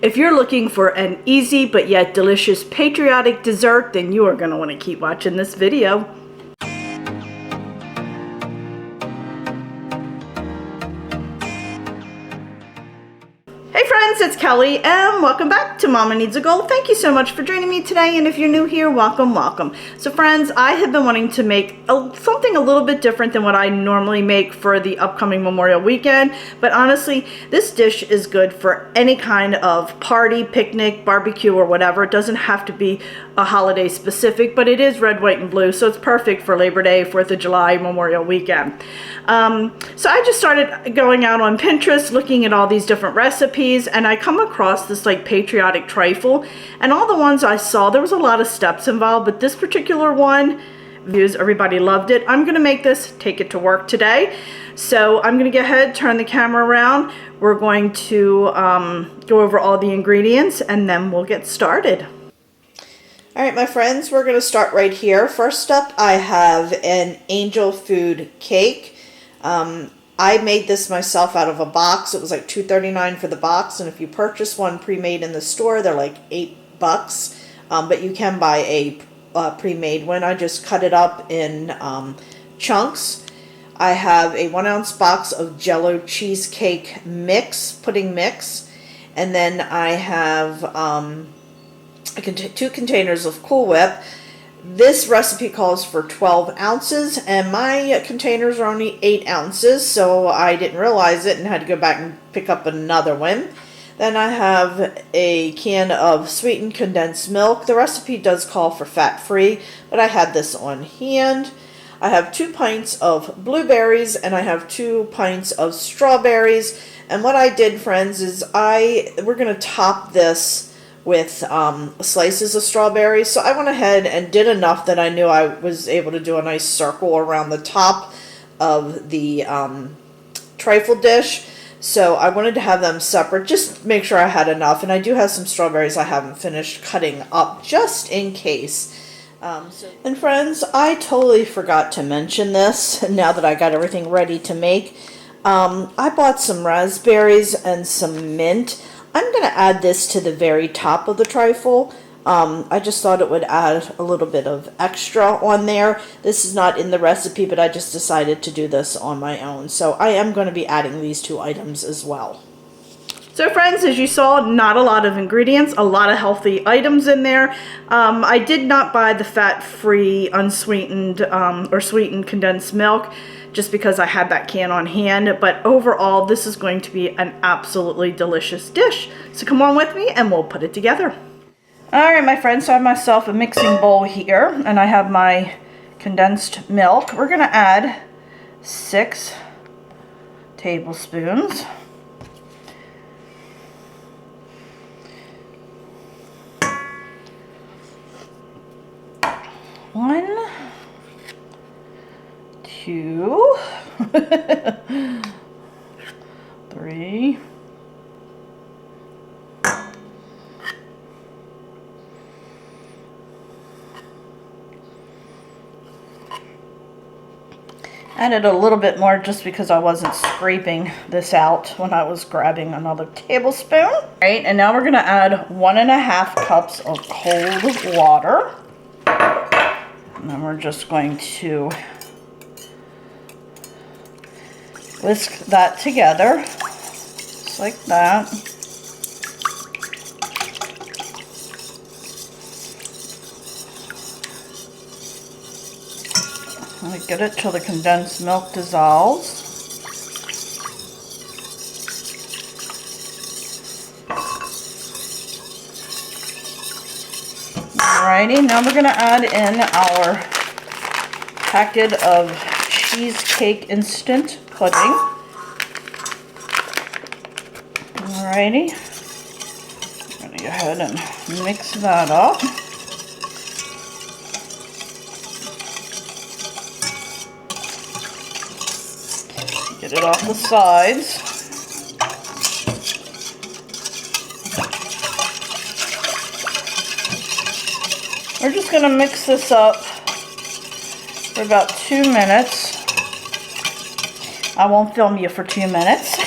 If you're looking for an easy but yet delicious patriotic dessert, then you are going to want to keep watching this video. Hey friends, it's Kelly and welcome back to Mama Needs a Goal. Thank you so much for joining me today, and if you're new here, welcome, welcome. So friends, I have been wanting to make something a little bit different than what I normally make for the upcoming Memorial weekend, but honestly, this dish is good for any kind of party, picnic, barbecue, or whatever. It doesn't have to be a holiday specific, but it is red, white, and blue, so it's perfect for Labor Day, 4th of July, Memorial weekend. So I just started going out on Pinterest, looking at all these different recipes, and I come across this like Patriotic trifle, and all the ones I saw, there was a lot of steps involved, but this particular one, everybody loved it. I'm gonna make this, take it to work today. So I'm gonna go ahead, turn the camera around. We're going to go over all the ingredients, and then we'll get started. All right, my friends, we're gonna start right here. First up, I have an angel food cake. I made this myself out of a box. It was like $2.39 for the box, and if you purchase one pre-made in the store, they're like $8. But you can buy a pre-made one. I just cut it up in chunks. I have a 1 ounce box of Jello cheesecake mix, pudding mix, and then I have 2 containers of Cool Whip. This recipe calls for 12 ounces, and my containers are only 8 ounces, so I didn't realize it and had to go back and pick up another one. Then I have a can of sweetened condensed milk. The recipe does call for fat-free, but I had this on hand. I have 2 pints of blueberries, and I have 2 pints of strawberries. And what I did, friends, is we're going to top this with slices of strawberries. So I went ahead and did enough that I knew I was able to do a nice circle around the top of the trifle dish. So I wanted to have them separate, just make sure I had enough. And I do have some strawberries I haven't finished cutting up, just in case. And friends, I totally forgot to mention this now that I got everything ready to make. I bought some raspberries and some mint. I'm going to add this to the very top of the trifle. I just thought it would add a little bit of extra on there. This is not in the recipe, but I just decided to do this on my own. So I am going to be adding these 2 items as well. So friends, as you saw, not a lot of ingredients, a lot of healthy items in there. I did not buy the fat-free, unsweetened, or sweetened condensed milk, just because I had that can on hand, but overall this is going to be an absolutely delicious dish. So come on with me and we'll put it together. Alright my friends, so I have myself a mixing bowl here, and I have my condensed milk. We're going to add 6 tablespoons. One, 2, 3, 4. Added a little bit more just because I wasn't scraping this out when I was grabbing another tablespoon. All right, and now we're going to add 1.5 cups of cold water. And then we're just going to whisk that together, just like that. And we get it till the condensed milk dissolves. Alrighty, now we're going to add in our packet of cheesecake instant pudding. Alrighty, I'm going to go ahead and mix that up. Get it off the sides. We're just going to mix this up for about 2 minutes. I won't film you for 2 minutes.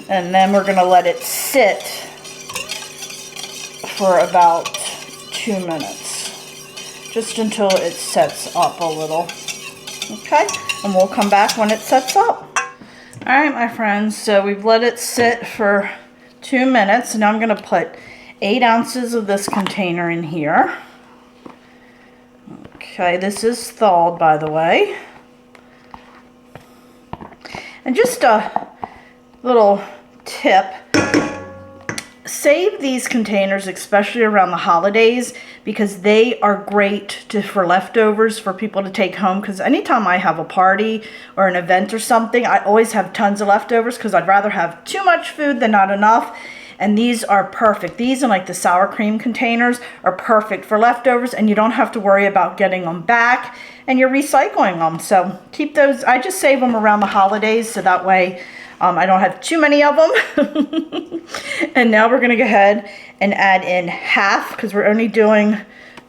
And then we're going to let it sit for about 2 minutes, just until it sets up a little. Okay, and we'll come back when it sets up. All right, my friends, so we've let it sit for 2 minutes. Now I'm going to put 8 ounces of this container in here. Okay, this is thawed, by the way. And just a little tip, save these containers, especially around the holidays, because they are great for leftovers for people to take home. Because anytime I have a party or an event or something, I always have tons of leftovers because I'd rather have too much food than not enough. And these are perfect. These and like the sour cream containers are perfect for leftovers, and you don't have to worry about getting them back, and you're recycling them. So keep those. I just save them around the holidays so that way I don't have too many of them. And now we're going to go ahead and add in half, because we're only doing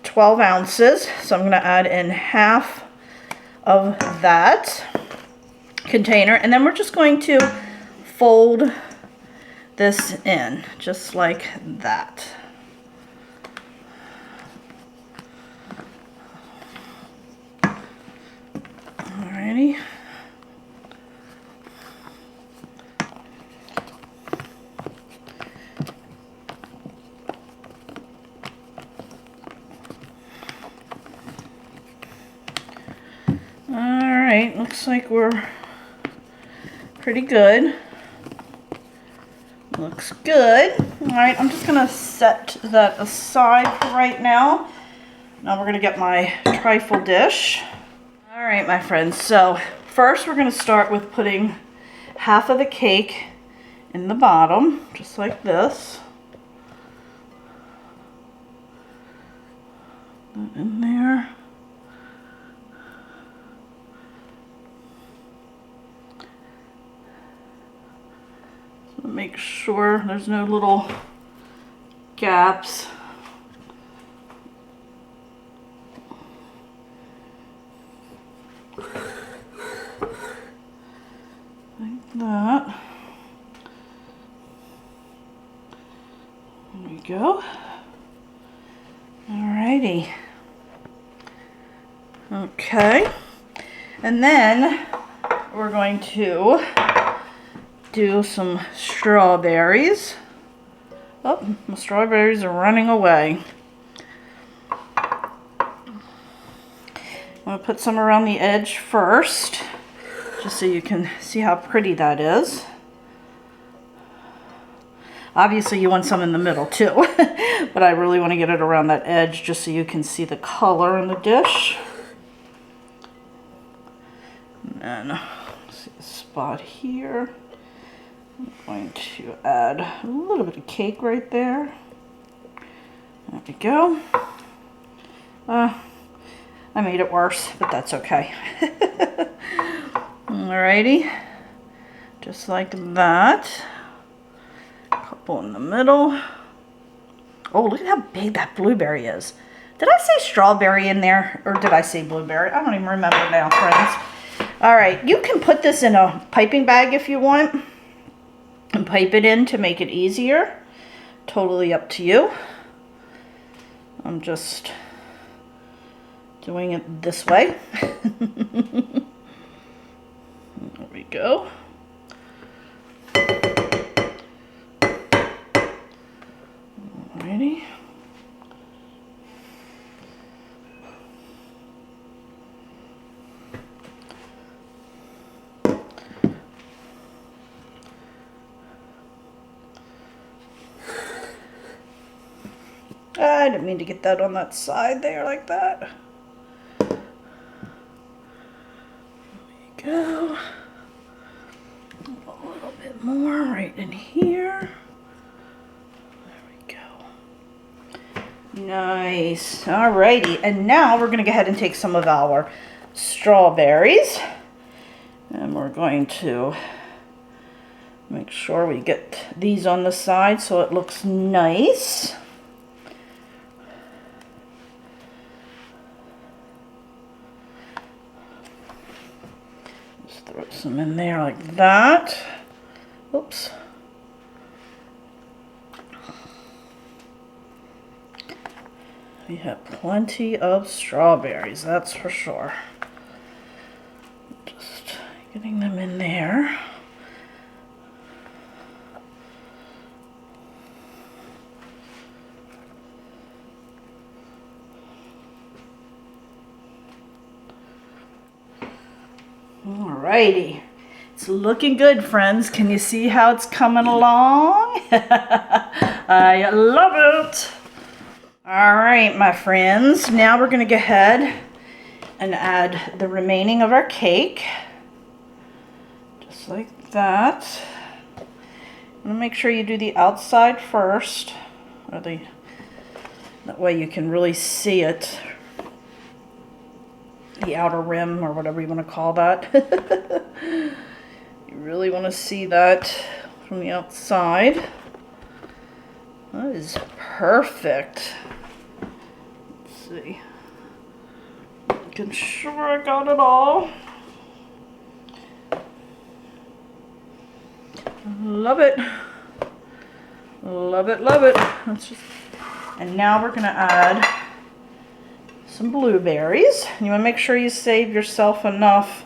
12 ounces. So I'm going to add in half of that container, and then we're just going to fold this in just like that. Alrighty. Alright, looks like we're pretty good. Looks good. Alright, I'm just going to set that aside for right now. Now we're going to get my trifle dish. Alright, my friends, so first we're going to start with putting half of the cake in the bottom, just like this. Put that in there. Make sure there's no little gaps. Like that. There we go. Alrighty. Okay. And then we're going to do some strawberries. Oh, my strawberries are running away. I'm going to put some around the edge first, just so you can see how pretty that is. Obviously you want some in the middle too, but I really want to get it around that edge just so you can see the color in the dish. And then, see the spot here. I'm going to add a little bit of cake right there. There we go. I made it worse, but that's okay. Alrighty. Just like that. A couple in the middle. Oh, look at how big that blueberry is. Did I say strawberry in there, or did I say blueberry? I don't even remember now, friends. Alright, you can put this in a piping bag if you want, and pipe it in to make it easier. Totally up to you. I'm just doing it this way. There we go. Alrighty. I didn't mean to get that on that side there like that. There we go. A little bit more right in here. There we go. Nice. Alrighty, and now we're going to go ahead and take some of our strawberries, and we're going to make sure we get these on the side so it looks nice. Throw some in there like that. Oops. We have plenty of strawberries, that's for sure. Just getting them in there. Alrighty. It's looking good, friends. Can you see how it's coming along? I love it. All right, my friends. Now we're going to go ahead and add the remaining of our cake. Just like that. I'm going to make sure you do the outside first. Or that way you can really see it. The outer rim, or whatever you want to call that. You really want to see that from the outside. That is perfect. Let's see. Making sure I got it all. Love it. Love it, love it. And now we're going to add some blueberries. You want to make sure you save yourself enough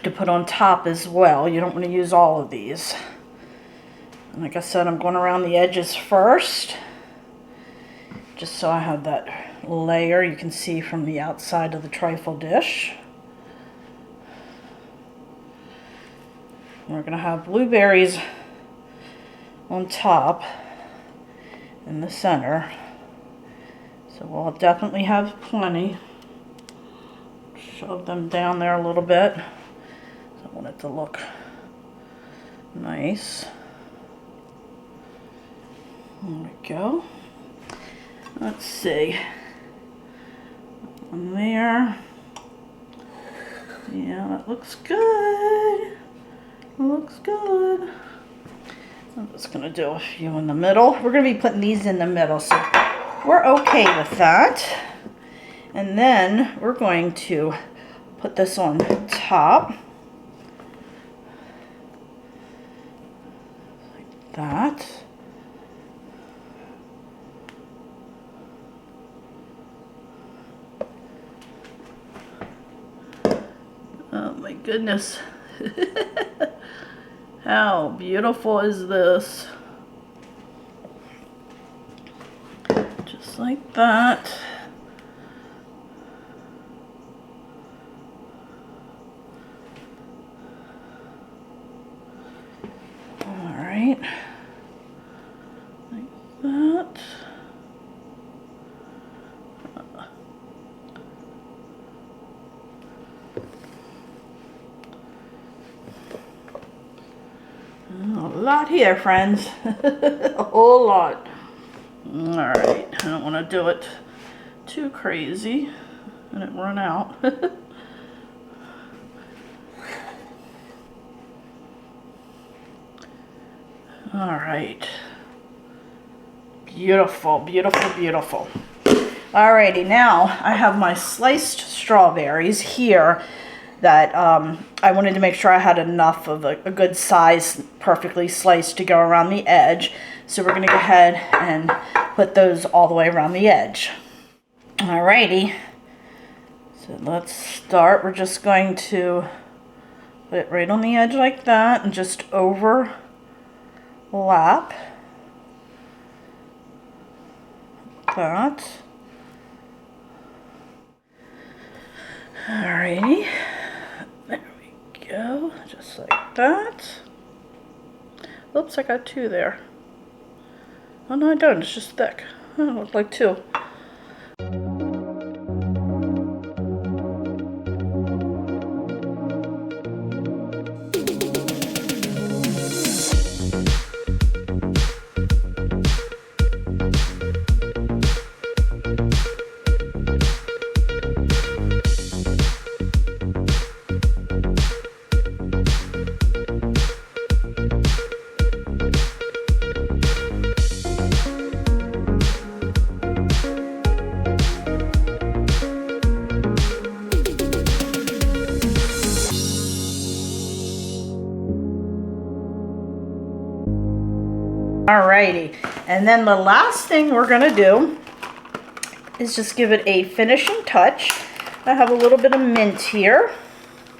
to put on top as well. You don't want to use all of these. And like I said, I'm going around the edges first, just so I have that layer you can see from the outside of the trifle dish. We're going to have blueberries on top in the center. So we'll definitely have plenty. Shove them down there a little bit. I want it to look nice. There we go. Let's see. One there. Yeah, that looks good. Looks good. I'm just going to do a few in the middle. We're going to be putting these in the middle, so we're okay with that. And then we're going to put this on top. Like that. Oh my goodness. How beautiful is this? Just like that. All right. Like that. A lot here, friends. A whole lot. Alright, I don't want to do it too crazy and it run out. Alright. Beautiful, beautiful, beautiful. Alrighty, now I have my sliced strawberries here that I wanted to make sure I had enough of a good size, perfectly sliced to go around the edge. So we're going to go ahead and put those all the way around the edge. Alrighty. So let's start. We're just going to put it right on the edge like that and just overlap. That. Alrighty. There we go. Just like that. Oops, I got two there. Oh no, I don't. It's just thick. Oh, it looks like two. Alrighty, and then the last thing we're gonna do is just give it a finishing touch. I have a little bit of mint here,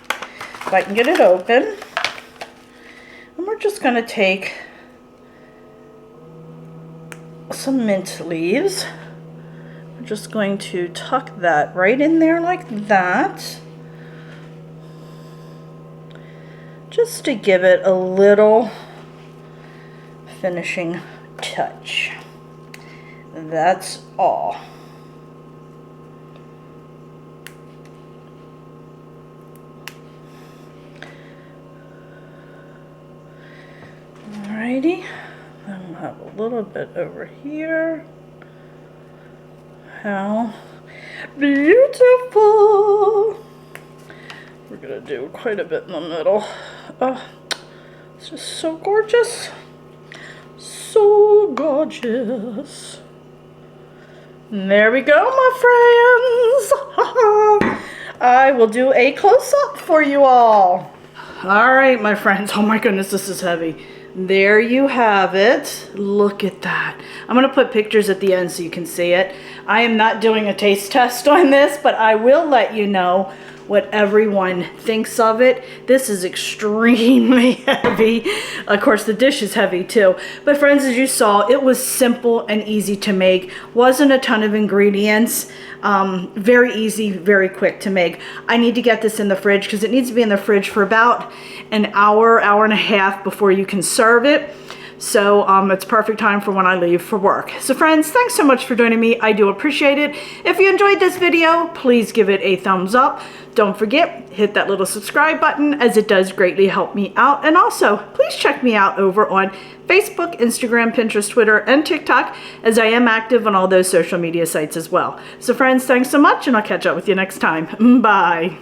if I can get it open. And we're just going to take some mint leaves. We're just going to tuck that right in there like that, just to give it a little finishing touch. That's all. Alrighty, then we'll have a little bit over here. How beautiful! We're gonna do quite a bit in the middle. Oh, it's just so gorgeous. So gorgeous. And there we go, my friends. I will do a close-up for you all. All right, my friends. Oh my goodness, this is heavy. There you have it. Look at that. I'm going to put pictures at the end so you can see it. I am not doing a taste test on this, but I will let you know what everyone thinks of it. This is extremely heavy. Of course, the dish is heavy too. But friends, as you saw, it was simple and easy to make. Wasn't a ton of ingredients. Very easy, very quick to make. I need to get this in the fridge because it needs to be in the fridge for about an hour, hour and a half before you can serve it. So it's perfect time for when I leave for work. So friends, thanks so much for joining me. I do appreciate it. If you enjoyed this video, please give it a thumbs up. Don't forget, hit that little subscribe button as it does greatly help me out. And also, please check me out over on Facebook, Instagram, Pinterest, Twitter, and TikTok, as I am active on all those social media sites as well. So friends, thanks so much, and I'll catch up with you next time. Bye.